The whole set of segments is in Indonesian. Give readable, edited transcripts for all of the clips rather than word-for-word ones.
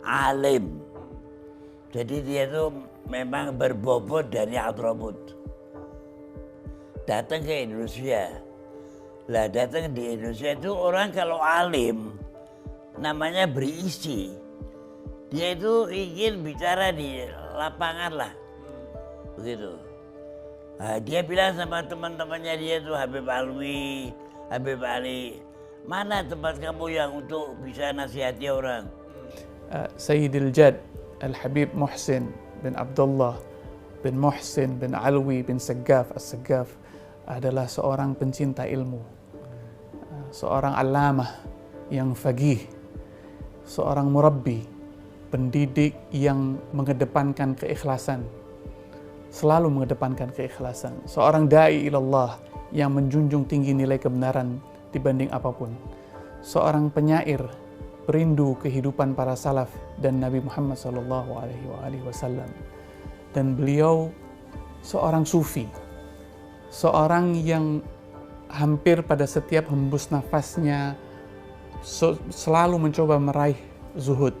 alim. Jadi dia itu memang berbobot dari Hadramut. Datang ke Indonesia. Lah datang di Indonesia itu orang kalau alim namanya berisi. Dia itu ingin bicara di lapangan lah. Begitu. Nah, dia bilang sama teman-temannya dia tuh Habib Alwi, Habib Ali, mana tempat kamu yang untuk bisa nasihati orang? Sayyidil Jad Al-Habib Muhsin bin Abdullah bin Muhsin bin Alwi bin Saggaf As-Saggaf adalah seorang pencinta ilmu, seorang alamah yang faqih, seorang murabbi, pendidik yang mengedepankan keikhlasan, selalu mengedepankan keikhlasan, seorang da'i ilallah yang menjunjung tinggi nilai kebenaran dibanding apapun, seorang penyair perindu kehidupan para salaf dan Nabi Muhammad SAW, dan beliau seorang sufi, seorang yang hampir pada setiap hembus nafasnya selalu mencoba meraih zuhud,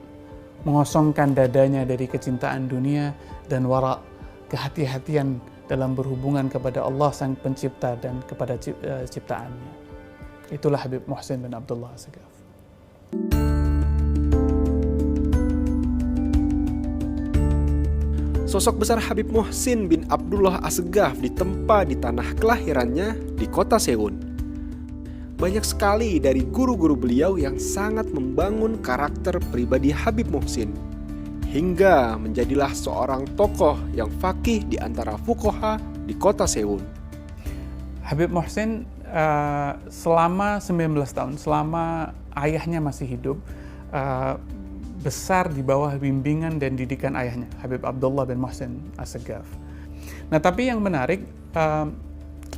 mengosongkan dadanya dari kecintaan dunia dan wara, kehati-hatian dalam berhubungan kepada Allah Sang Pencipta dan kepada ciptaannya. Itulah Habib Muhsin bin Abdullah As-Saggaf. Sosok besar Habib Muhsin bin Abdullah As-Saggaf ditempa di tanah kelahirannya di kota Seun. Banyak sekali dari guru-guru beliau yang sangat membangun karakter pribadi Habib Muhsin, hingga menjadilah seorang tokoh yang faqih di antara fuqaha di kota Seun. Habib Muhsin selama 19 tahun, selama ayahnya masih hidup, besar di bawah bimbingan dan didikan ayahnya, Habib Abdullah bin Muhsin As-Saggaf. Nah, tapi yang menarik,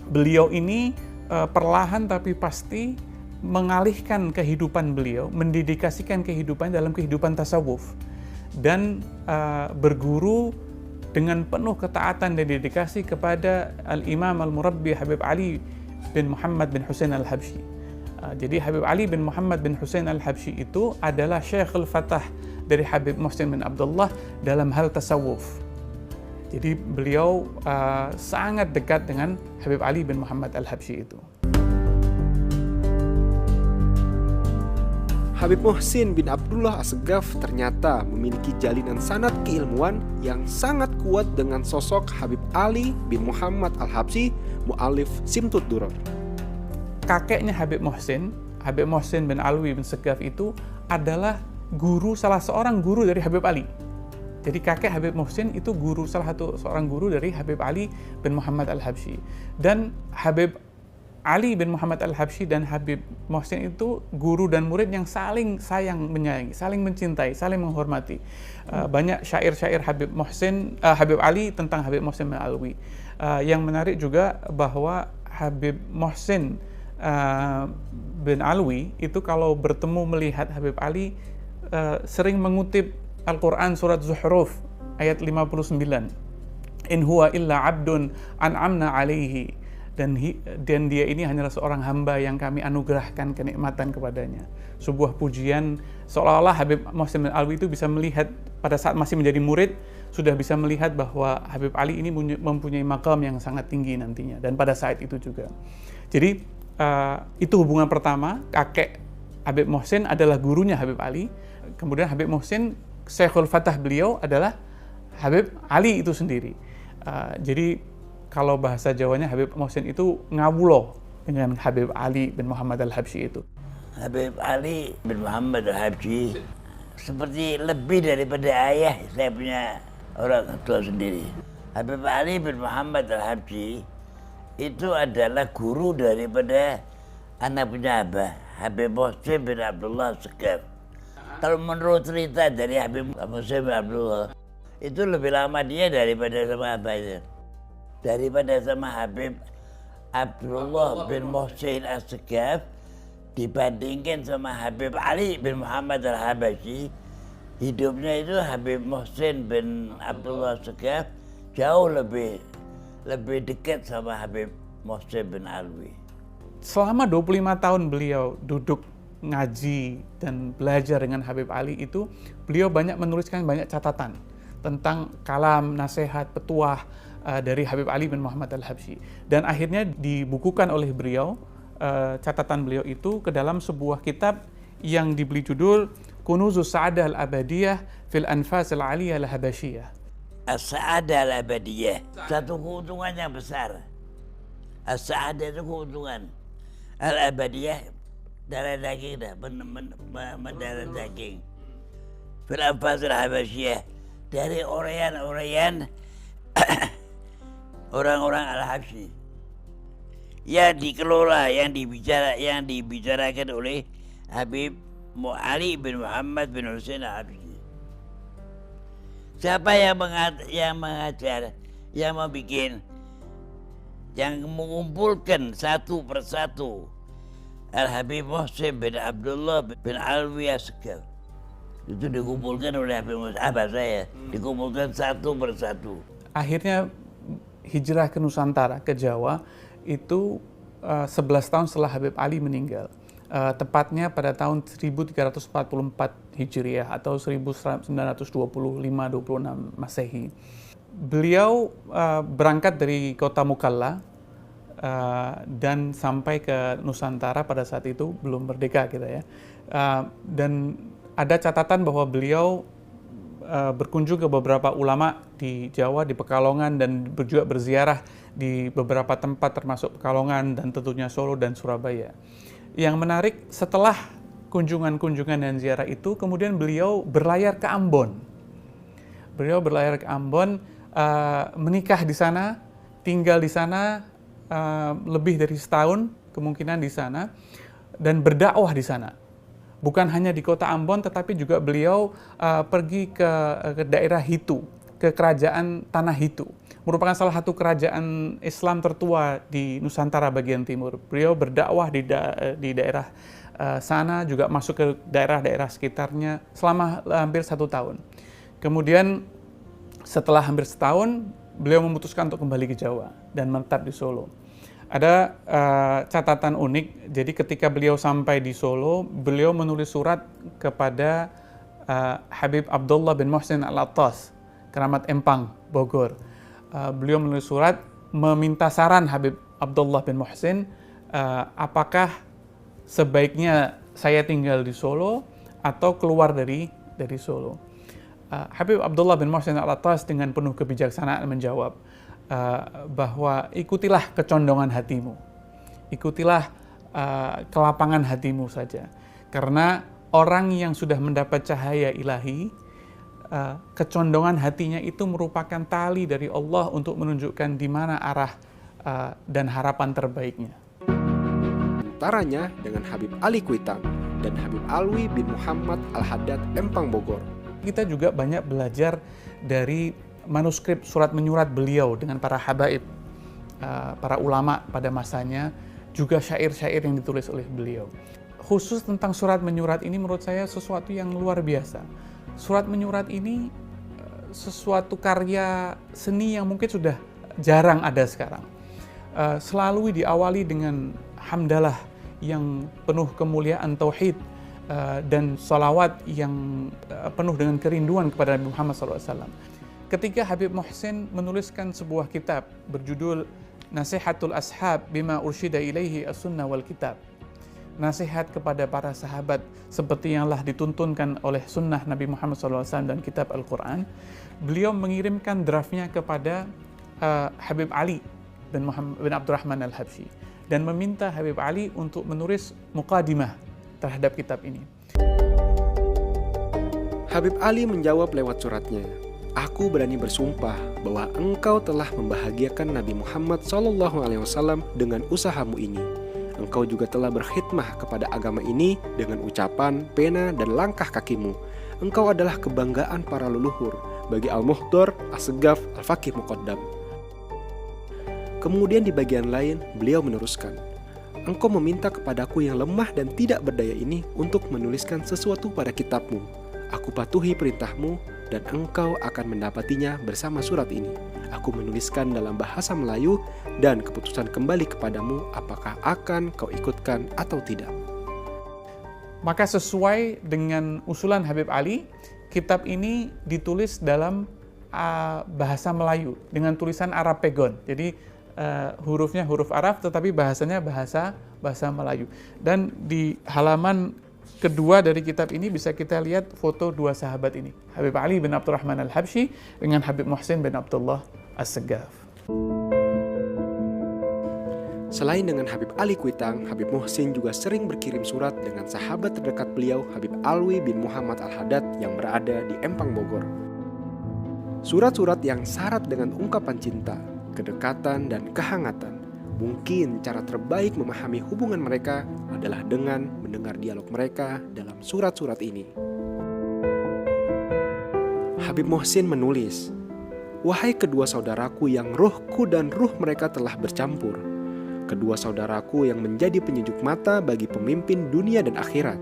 beliau ini perlahan tapi pasti mengalihkan kehidupan beliau, mendedikasikan kehidupan dalam kehidupan tasawuf, dan berguru dengan penuh ketaatan dan dedikasi kepada Al-Imam Al-Murabbi Habib Ali bin Muhammad bin Husain Al-Habsyi. Jadi Habib Ali bin Muhammad bin Husain Al-Habsyi itu adalah Syekhul Fatah dari Habib Muhsin bin Abdullah dalam hal tasawuf. Jadi beliau sangat dekat dengan Habib Ali bin Muhammad Al-Habsyi itu. Habib Muhsin bin Abdullah As-Saggaf ternyata memiliki jalinan sanad keilmuan yang sangat kuat dengan sosok Habib Ali bin Muhammad Al-Habsyi, mu'alif Simtud Duror. Kakeknya Habib Muhsin bin Alwi bin Saggaf itu adalah salah seorang guru dari Habib Ali. Jadi kakek Habib Muhsin itu seorang guru dari Habib Ali bin Muhammad Al-Habsyi. Dan Habib Ali bin Muhammad Al-Habsyi dan Habib Muhsin itu guru dan murid yang saling sayang menyayangi, saling mencintai, saling menghormati. Banyak syair-syair Habib Ali tentang Habib Muhsin bin Alwi. Yang menarik juga bahwa Habib Muhsin bin Alwi itu kalau bertemu melihat Habib Ali sering mengutip Al-Quran surat Zuhruf ayat 59. In huwa illa abdun an'amna alaihi. Dan dia ini hanyalah seorang hamba yang kami anugerahkan kenikmatan kepadanya. Sebuah pujian seolah-olah Habib Muhsin bin Alwi itu bisa melihat pada saat masih menjadi murid, sudah bisa melihat bahwa Habib Ali ini mempunyai makam yang sangat tinggi nantinya, dan pada saat itu juga. Jadi itu hubungan pertama. Kakek Habib Muhsin adalah gurunya Habib Ali. Kemudian Habib Muhsin, Syekhul Fatah beliau adalah Habib Ali itu sendiri. Jadi kalau bahasa Jawanya Habib Muhsin itu ngawulo dengan Habib Ali bin Muhammad Al-Habsyi itu. Habib Ali bin Muhammad Al-Habsyi seperti lebih daripada ayah, saya punya orang tua sendiri. Habib Ali bin Muhammad Al-Habsyi itu adalah guru daripada anak punya abah, Habib Muhsin bin Abdullah As-Saggaf. Kalau menurut cerita dari Habib Muhsin bin Abdullah, itu lebih lama dia daripada sama abahnya. Daripada sama Habib Abdullah bin Muhsin As-Saggaf dibandingkan sama Habib Ali bin Muhammad Al-Habsyi, hidupnya itu Habib Muhsin bin Abdullah As-Saggaf jauh lebih dekat sama Habib Muhsin bin Alwi. Selama 25 tahun beliau duduk ngaji dan belajar dengan Habib Ali itu, beliau banyak menuliskan banyak catatan tentang kalam, nasihat, petuah dari Habib Ali bin Muhammad al-Habsyi. Dan akhirnya dibukukan oleh beliau, catatan beliau itu ke dalam sebuah kitab yang diberi judul Kunuzus Sa'adah al-Abadiyah fil Anfas al-Aliyah al-Habasyiyah. As-Sa'adah al-Abadiyah, satu keuntungan yang besar. As-Sa'adah itu keuntungan. Al-Abadiyah, darah daging dah, mendarah daging. Fil Anfas al-Habasyiyah, dari orayan-orayan orang-orang Al-Habsyi yang dikelola, yang dibicarakan oleh Habib Ali bin Muhammad bin Husain al-Habsyi. Siapa yang mengajar, yang membuat, yang mengumpulkan satu persatu? Al-Habib Muhsin bin Abdullah bin Alwi Asghaf. Itu dikumpulkan oleh Habib Muhsin, saya dikumpulkan satu persatu. Akhirnya hijrah ke Nusantara, ke Jawa, itu 11 tahun setelah Habib Ali meninggal. Tepatnya pada tahun 1344 Hijriah atau 1925-26 Masehi. Beliau berangkat dari kota Mukalla dan sampai ke Nusantara pada saat itu, belum merdeka kita ya. Dan ada catatan bahwa beliau berkunjung ke beberapa ulama di Jawa, di Pekalongan, dan juga berziarah di beberapa tempat termasuk Pekalongan dan tentunya Solo dan Surabaya. Yang menarik, setelah kunjungan-kunjungan dan ziarah itu, kemudian beliau berlayar ke Ambon. Beliau berlayar ke Ambon, menikah di sana, tinggal di sana lebih dari setahun kemungkinan di sana, dan berdakwah di sana. Bukan hanya di kota Ambon, tetapi juga beliau pergi ke daerah Hitu, ke kerajaan Tanah Hitu. Merupakan salah satu kerajaan Islam tertua di Nusantara bagian timur. Beliau berdakwah di daerah sana, juga masuk ke daerah-daerah sekitarnya selama hampir 1 tahun. Kemudian setelah hampir setahun, beliau memutuskan untuk kembali ke Jawa dan menetap di Solo. Ada catatan unik, jadi ketika beliau sampai di Solo, beliau menulis surat kepada Habib Abdullah bin Muhsin al-Attas, Keramat Empang, Bogor. Beliau menulis surat meminta saran Habib Abdullah bin Muhsin, apakah sebaiknya saya tinggal di Solo atau keluar dari Solo. Habib Abdullah bin Muhsin al-Attas dengan penuh kebijaksanaan menjawab, bahwa ikutilah kecondongan hatimu, ikutilah kelapangan hatimu saja. Karena orang yang sudah mendapat cahaya ilahi, kecondongan hatinya itu merupakan tali dari Allah untuk menunjukkan di mana arah dan harapan terbaiknya. Antaranya dengan Habib Ali Kuitang dan Habib Alwi bin Muhammad Al-Haddad Empang Bogor. Kita juga banyak belajar dari manuskrip surat menyurat beliau dengan para habaib, para ulama pada masanya, juga syair-syair yang ditulis oleh beliau. Khusus tentang surat menyurat ini menurut saya sesuatu yang luar biasa. Surat menyurat ini sesuatu karya seni yang mungkin sudah jarang ada sekarang. Selalu diawali dengan hamdalah yang penuh kemuliaan tauhid dan salawat yang penuh dengan kerinduan kepada Nabi Muhammad SAW. Ketika Habib Muhsin menuliskan sebuah kitab berjudul Nasihatul Ashab bima ursyida ilaihi as-sunnah wal kitab, nasihat kepada para sahabat seperti yang telah dituntunkan oleh sunnah Nabi Muhammad SAW dan kitab Al-Quran, beliau mengirimkan draftnya kepada Habib Ali bin Abdurrahman al-Habsyi dan meminta Habib Ali untuk menulis muqadimah terhadap kitab ini. Habib Ali menjawab lewat suratnya, "Aku berani bersumpah bahwa engkau telah membahagiakan Nabi Muhammad SAW dengan usahamu ini. Engkau juga telah berkhidmah kepada agama ini dengan ucapan, pena, dan langkah kakimu. Engkau adalah kebanggaan para leluhur bagi Al-Muhdar, As-Segaf, Al-Fakih Muqaddam." Kemudian di bagian lain, beliau meneruskan, "Engkau meminta kepadaku yang lemah dan tidak berdaya ini untuk menuliskan sesuatu pada kitabmu. Aku patuhi perintahmu dan engkau akan mendapatinya bersama surat ini. Aku menuliskan dalam bahasa Melayu dan keputusan kembali kepadamu apakah akan kau ikutkan atau tidak." Maka sesuai dengan usulan Habib Ali, kitab ini ditulis dalam bahasa Melayu dengan tulisan Arab Pegon. Jadi hurufnya huruf Arab tetapi bahasanya bahasa Melayu. Dan di halaman kedua dari kitab ini bisa kita lihat foto dua sahabat ini, Habib Ali bin Abdurrahman Al-Habsyi dengan Habib Muhsin bin Abdullah As-Seggaf. Selain dengan Habib Ali Kuitang, Habib Muhsin juga sering berkirim surat dengan sahabat terdekat beliau, Habib Alwi bin Muhammad Al-Haddad yang berada di Empang, Bogor. Surat-surat yang syarat dengan ungkapan cinta, kedekatan, dan kehangatan. Mungkin cara terbaik memahami hubungan mereka adalah dengan mendengar dialog mereka dalam surat-surat ini. Habib Muhsin menulis, "Wahai kedua saudaraku yang ruhku dan ruh mereka telah bercampur, kedua saudaraku yang menjadi penyejuk mata bagi pemimpin dunia dan akhirat,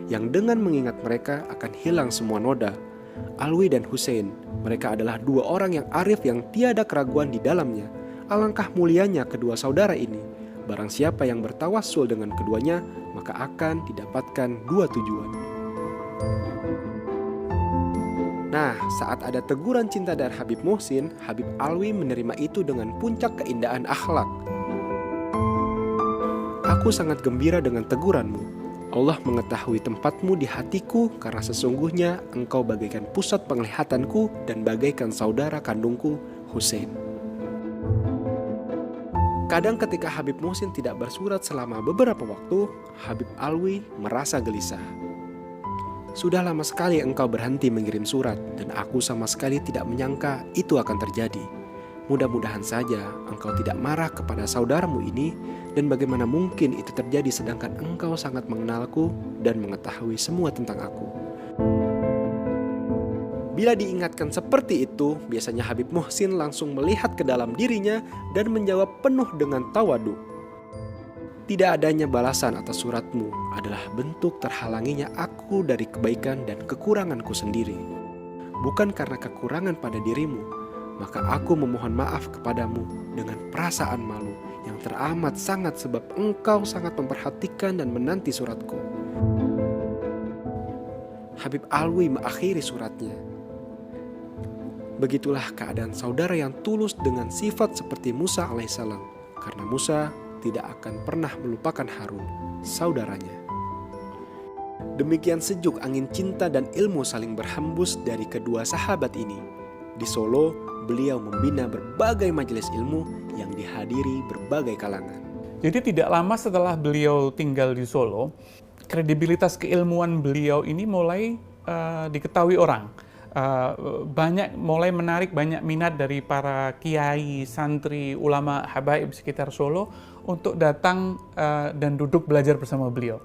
yang dengan mengingat mereka akan hilang semua noda, Alwi dan Hussein, mereka adalah dua orang yang arif yang tiada keraguan di dalamnya. Alangkah mulianya kedua saudara ini. Barang siapa yang bertawassul dengan keduanya, maka akan didapatkan dua tujuan." Nah, saat ada teguran cinta dari Habib Muhsin, Habib Alwi menerima itu dengan puncak keindahan akhlak. "Aku sangat gembira dengan teguranmu. Allah mengetahui tempatmu di hatiku karena sesungguhnya engkau bagaikan pusat penglihatanku dan bagaikan saudara kandungku, Hussein." Kadang ketika Habib Muhsin tidak bersurat selama beberapa waktu, Habib Alwi merasa gelisah. "Sudah lama sekali engkau berhenti mengirim surat dan aku sama sekali tidak menyangka itu akan terjadi. Mudah-mudahan saja engkau tidak marah kepada saudaramu ini, dan bagaimana mungkin itu terjadi sedangkan engkau sangat mengenalku dan mengetahui semua tentang aku." Bila diingatkan seperti itu, biasanya Habib Muhsin langsung melihat ke dalam dirinya dan menjawab penuh dengan tawadu. "Tidak adanya balasan atas suratmu adalah bentuk terhalanginya aku dari kebaikan dan kekuranganku sendiri. Bukan karena kekurangan pada dirimu, maka aku memohon maaf kepadamu dengan perasaan malu yang teramat sangat sebab engkau sangat memperhatikan dan menanti suratku." Habib Alwi mengakhiri suratnya, "Begitulah keadaan saudara yang tulus dengan sifat seperti Musa alaihissalam, karena Musa tidak akan pernah melupakan Harun, saudaranya." Demikian sejuk angin cinta dan ilmu saling berhembus dari kedua sahabat ini. Di Solo, beliau membina berbagai majelis ilmu yang dihadiri berbagai kalangan. Jadi tidak lama setelah beliau tinggal di Solo, kredibilitas keilmuan beliau ini mulai diketahui orang. Banyak mulai menarik banyak minat dari para kiai, santri, ulama, habaib sekitar Solo untuk datang dan duduk belajar bersama beliau.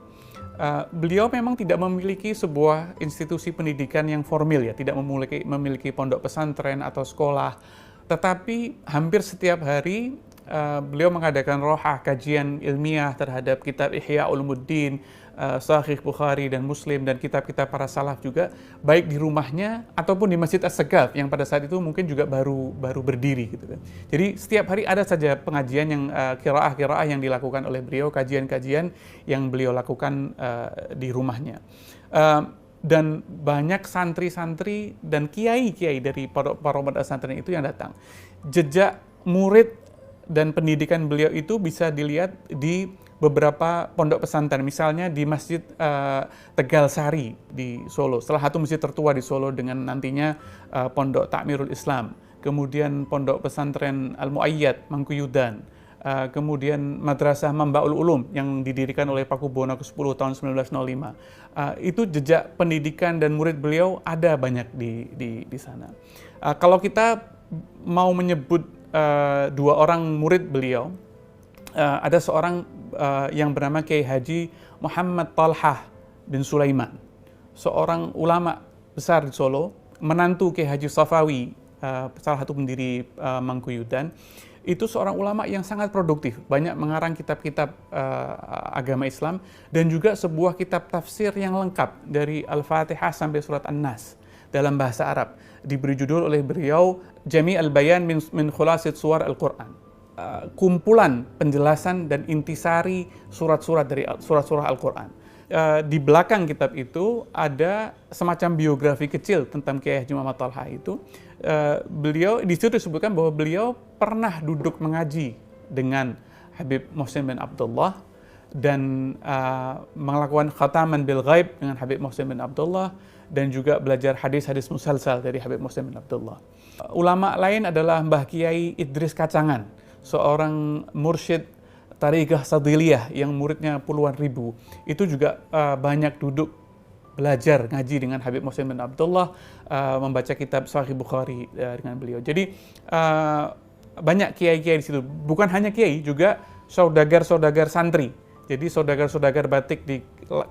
Beliau memang tidak memiliki sebuah institusi pendidikan yang formal ya, tidak memiliki pondok pesantren atau sekolah, tetapi hampir setiap hari beliau mengadakan rohah, kajian ilmiah terhadap kitab Ihya Ulumuddin, Sahih Bukhari dan Muslim, dan kitab-kitab para salaf juga, baik di rumahnya ataupun di Masjid As-Seggaf yang pada saat itu mungkin juga baru berdiri gitu kan. Jadi setiap hari ada saja pengajian yang qiraah yang dilakukan oleh beliau, kajian-kajian yang beliau lakukan di rumahnya. Dan banyak santri-santri dan kiai-kiai dari para pesantren itu yang datang. Jejak murid dan pendidikan beliau itu bisa dilihat di beberapa pondok pesantren, misalnya di Masjid Tegal Sari di Solo, salah satu masjid tertua di Solo dengan nantinya Pondok Takmirul Islam, kemudian Pondok Pesantren Al-Muayyad Mangkuyudan, kemudian Madrasah Mambaul Ulum yang didirikan oleh Pakubuwono ke-10 tahun 1905. Itu jejak pendidikan dan murid beliau ada banyak di sana. Kalau kita mau menyebut dua orang murid beliau, ada seorang yang bernama Kiai Haji Muhammad Talhah bin Sulaiman, seorang ulama besar di Solo, menantu Kiai Haji Safawi, salah satu pendiri Mangkuyudan. Itu seorang ulama yang sangat produktif, banyak mengarang kitab-kitab agama Islam dan juga sebuah kitab tafsir yang lengkap dari Al-Fatihah sampai surat An-Nas dalam bahasa Arab, diberi judul oleh beliau Jami' al-Bayan min Khulasit Suwar Al-Quran. Kumpulan penjelasan dan intisari surat-surat dari surah-surah Al-Quran. Di belakang kitab itu ada semacam biografi kecil tentang Kiai Haji Muhammad Thalha itu. Beliau di situ disebutkan bahwa beliau pernah duduk mengaji dengan Habib Muhsin bin Abdullah dan melakukan khataman bil ghaib dengan Habib Muhsin bin Abdullah dan juga belajar hadis-hadis musalsal dari Habib Muhsin bin Abdullah. Ulama lain adalah Mbah Kiai Idris Kacangan, seorang mursyid Tariqah Sadiliyah yang muridnya puluhan ribu. Itu juga banyak duduk belajar ngaji dengan Habib Muhsin bin Abdullah, membaca kitab Sahih Bukhari dengan beliau. Jadi banyak kiai-kiai di situ. Bukan hanya kiai, juga saudagar-saudagar santri. Jadi saudagar-saudagar batik di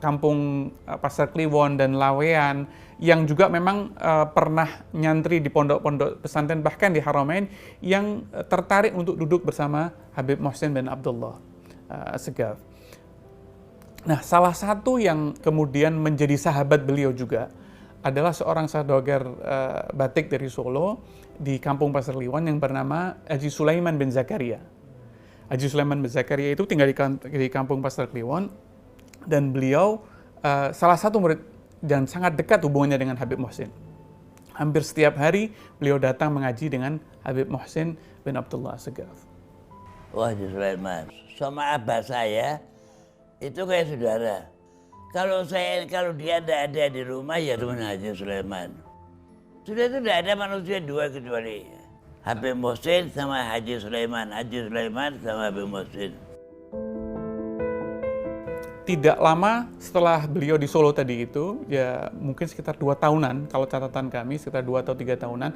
kampung Pasar Kliwon dan Lawean yang juga memang pernah nyantri di pondok-pondok pesantren bahkan di Haramain yang tertarik untuk duduk bersama Habib Muhsin bin Abdullah Assegaf. Nah, salah satu yang kemudian menjadi sahabat beliau juga adalah seorang saudagar batik dari Solo di kampung Pasar Kliwon yang bernama Haji Sulaiman bin Zakaria. Haji Sulaiman bin Zakaria itu tinggal di kampung Pasar Kliwon dan beliau salah satu murid dan sangat dekat hubungannya dengan Habib Muhsin. Hampir setiap hari beliau datang mengaji dengan Habib Muhsin bin Abdullah Assegaf. Wah, Haji Sulaiman sama abah saya itu kayak saudara. Kalau dia tidak ada di rumah ya teman Haji Sulaiman. Sudah itu tidak ada manusia dua kecuali Habib Muhsin sama Haji Sulaiman sama Habib Muhsin. Tidak lama setelah beliau di Solo tadi itu, ya mungkin sekitar 2 tahunan, kalau catatan kami sekitar 2 atau 3 tahunan,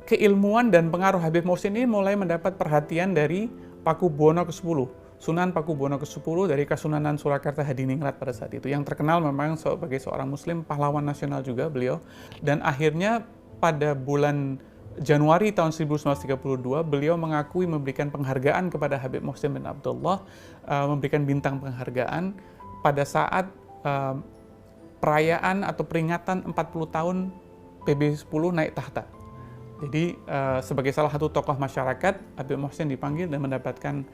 keilmuan dan pengaruh Habib Muhsin ini mulai mendapat perhatian dari Pakubuwono ke-10, Sunan Pakubuwono ke-10 dari Kasunanan Surakarta Hadiningrat pada saat itu, yang terkenal memang sebagai seorang Muslim, pahlawan nasional juga beliau, dan akhirnya pada bulan Januari tahun 1932, beliau mengakui memberikan penghargaan kepada Habib Muhsin bin Abdullah, memberikan bintang penghargaan pada saat perayaan atau peringatan 40 tahun PB10 naik tahta. Jadi sebagai salah satu tokoh masyarakat, Habib Muhsin dipanggil dan mendapatkan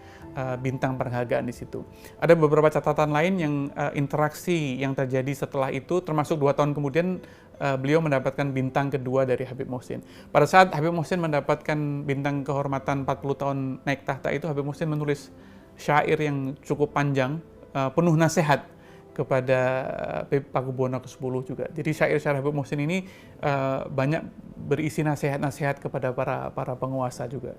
bintang penghargaan di situ. Ada beberapa catatan lain yang interaksi yang terjadi setelah itu, termasuk 2 tahun kemudian beliau mendapatkan bintang kedua dari Habib Muhsin. Pada saat Habib Muhsin mendapatkan bintang kehormatan 40 tahun naik tahta itu, Habib Muhsin menulis syair yang cukup panjang, penuh nasihat kepada Pakubuwono ke-10 juga. Jadi syair-syair Habib Muhsin ini banyak berisi nasihat-nasihat kepada para penguasa juga.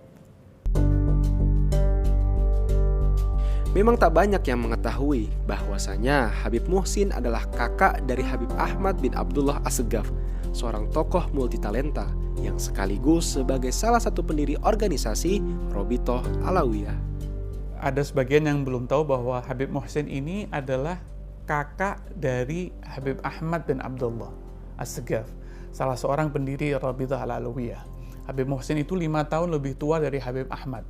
Memang tak banyak yang mengetahui bahwasanya Habib Muhsin adalah kakak dari Habib Ahmad bin Abdullah Assegaf, seorang tokoh multitalenta yang sekaligus sebagai salah satu pendiri organisasi Robitoh Alawiyah. Ada sebagian yang belum tahu bahwa Habib Muhsin ini adalah kakak dari Habib Ahmad bin Abdullah Assegaf, salah seorang pendiri Robitoh Alawiyah. Habib Muhsin itu 5 tahun lebih tua dari Habib Ahmad.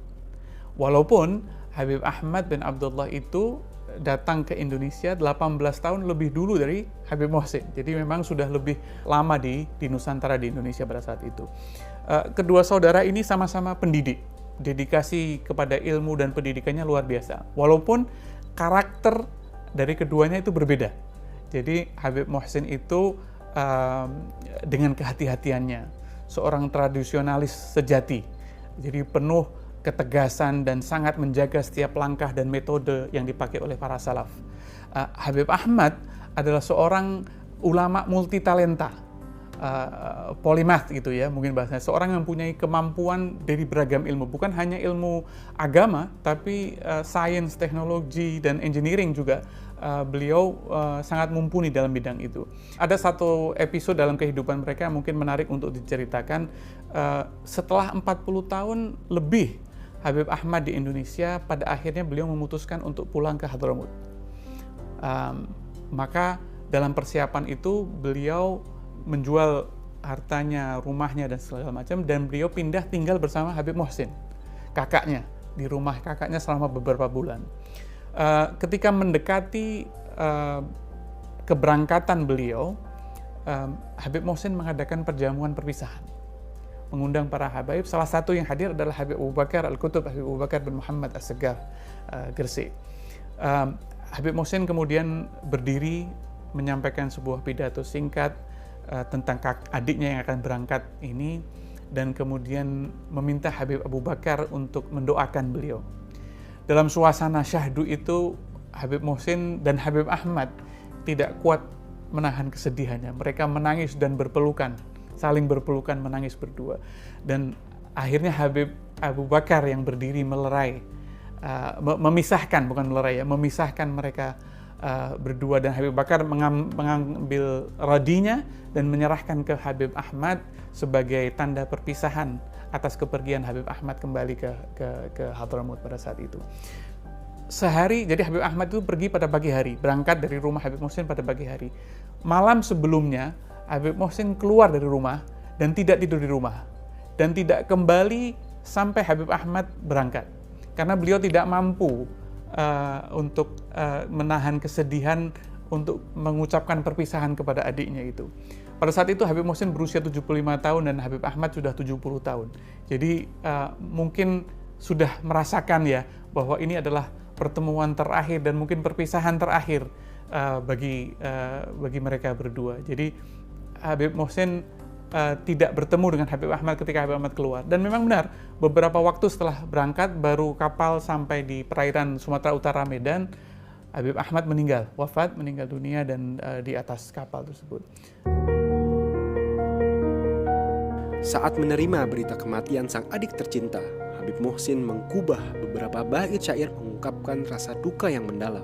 Walaupun Habib Ahmad bin Abdullah itu datang ke Indonesia 18 tahun lebih dulu dari Habib Muhsin. Jadi memang sudah lebih lama di Nusantara, di Indonesia pada saat itu. Kedua saudara ini sama-sama pendidik. Dedikasi kepada ilmu dan pendidikannya luar biasa. Walaupun karakter dari keduanya itu berbeda. Jadi Habib Muhsin itu dengan kehati-hatiannya, seorang tradisionalis sejati. Jadi penuh ketegasan dan sangat menjaga setiap langkah dan metode yang dipakai oleh para salaf. Habib Ahmad adalah seorang ulama multitalenta, polimath gitu ya, mungkin bahasanya, seorang yang mempunyai kemampuan dari beragam ilmu, bukan hanya ilmu agama, tapi sains, teknologi, dan engineering juga. Beliau sangat mumpuni dalam bidang itu. Ada satu episode dalam kehidupan mereka yang mungkin menarik untuk diceritakan. Setelah 40 tahun lebih Habib Ahmad di Indonesia, pada akhirnya beliau memutuskan untuk pulang ke Hadramut. Maka dalam persiapan itu beliau menjual hartanya, rumahnya, dan segala macam, dan beliau pindah tinggal bersama Habib Muhsin, kakaknya, di rumah kakaknya selama beberapa bulan. Ketika mendekati keberangkatan beliau, Habib Muhsin mengadakan perjamuan perpisahan, mengundang para habaib. Salah satu yang hadir adalah Habib Abu Bakar Al-Kutub, Habib Abu Bakar bin Muhammad Assegaf Gresik. Habib Muhsin kemudian berdiri menyampaikan sebuah pidato singkat tentang adiknya yang akan berangkat ini, dan kemudian meminta Habib Abu Bakar untuk mendoakan beliau. Dalam suasana syahdu itu, Habib Muhsin dan Habib Ahmad tidak kuat menahan kesedihannya. Mereka menangis dan berpelukan, saling berpelukan, menangis berdua. Dan akhirnya Habib Abu Bakar yang berdiri melerai, memisahkan, bukan melerai ya, memisahkan mereka berdua, dan Habib Bakar mengambil radinya dan menyerahkan ke Habib Ahmad sebagai tanda perpisahan atas kepergian Habib Ahmad kembali ke Hadramut pada saat itu. Sehari, jadi Habib Ahmad itu pergi pada pagi hari, berangkat dari rumah Habib Muhsin pada pagi hari. Malam sebelumnya, Habib Muhsin keluar dari rumah dan tidak tidur di rumah, dan tidak kembali sampai Habib Ahmad berangkat, karena beliau tidak mampu untuk menahan kesedihan untuk mengucapkan perpisahan kepada adiknya itu. Pada saat itu Habib Muhsin berusia 75 tahun dan Habib Ahmad sudah 70 tahun. Jadi mungkin sudah merasakan ya bahwa ini adalah pertemuan terakhir dan mungkin perpisahan terakhir bagi mereka berdua. Jadi Habib Muhsin tidak bertemu dengan Habib Ahmad ketika Habib Ahmad keluar. Dan memang benar, beberapa waktu setelah berangkat, baru kapal sampai di perairan Sumatera Utara Medan, Habib Ahmad meninggal, wafat, meninggal dunia dan di atas kapal tersebut. Saat menerima berita kematian sang adik tercinta, Habib Muhsin mengubah beberapa bait syair mengungkapkan rasa duka yang mendalam.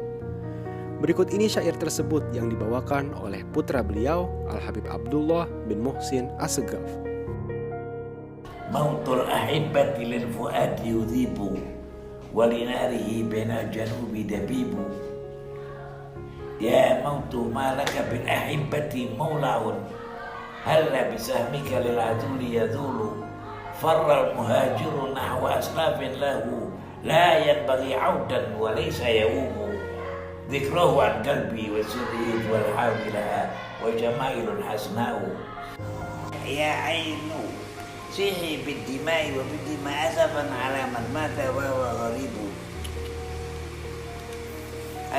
Berikut ini syair tersebut yang dibawakan oleh putra beliau, Al-Habib Abdullah bin Muhsin As-Seggaf. Mautul ahibbati lil fuadi yudhibu wa linarihi bainal janubi dabibu. Ya mautu ma laka bil ahibbati maulaun halla bisahmika lil aduli yadhulu farra al muhajiru nahwa aslafin lahu la yanbaghi audan wa laysa yawubu. ذكره عن قلبي وسره والحاول لها وجمائل حسناء يا عين سيحي بالدماء وبالدماء أسفا على من مات وهو غريب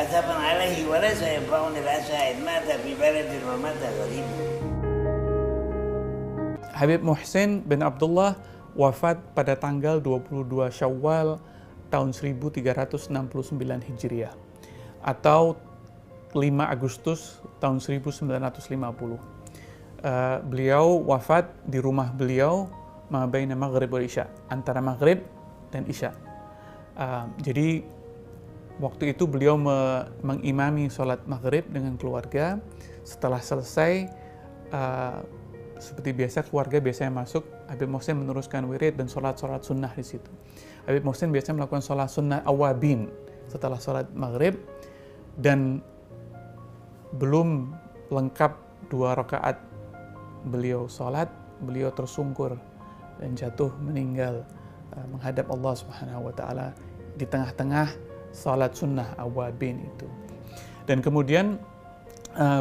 أسفا عليه وليس ينفعني الأسى إذ مات في بلد ومات غريب. Habib Muhsin bin Abdullah wafat pada tanggal 22 Syawal tahun 1369 Hijriah atau 5 Agustus tahun 1950. Beliau wafat di rumah beliau ma baina maghrib wal isya, antara maghrib dan isya. Jadi waktu itu beliau mengimami sholat maghrib dengan keluarga. Setelah selesai, seperti biasa keluarga biasanya masuk, Habib Muhsin meneruskan wirid dan sholat sunnah di situ. Habib Muhsin biasanya melakukan sholat sunnah awabin setelah sholat maghrib, dan belum lengkap 2 rakaat beliau sholat, beliau tersungkur dan jatuh meninggal menghadap Allah Subhanahu wa Ta'ala di tengah-tengah sholat sunnah awabin itu. Dan kemudian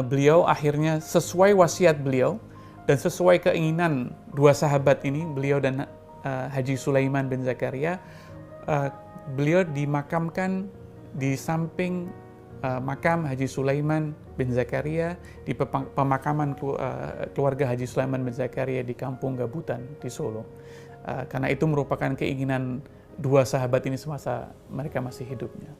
beliau akhirnya sesuai wasiat beliau dan sesuai keinginan 2 sahabat ini, beliau dan Haji Sulaiman bin Zakaria, beliau dimakamkan di samping makam Haji Sulaiman bin Zakaria di pemakaman keluarga Haji Sulaiman bin Zakaria di Kampung Gabutan di Solo. Karena itu merupakan keinginan 2 sahabat ini semasa mereka masih hidupnya.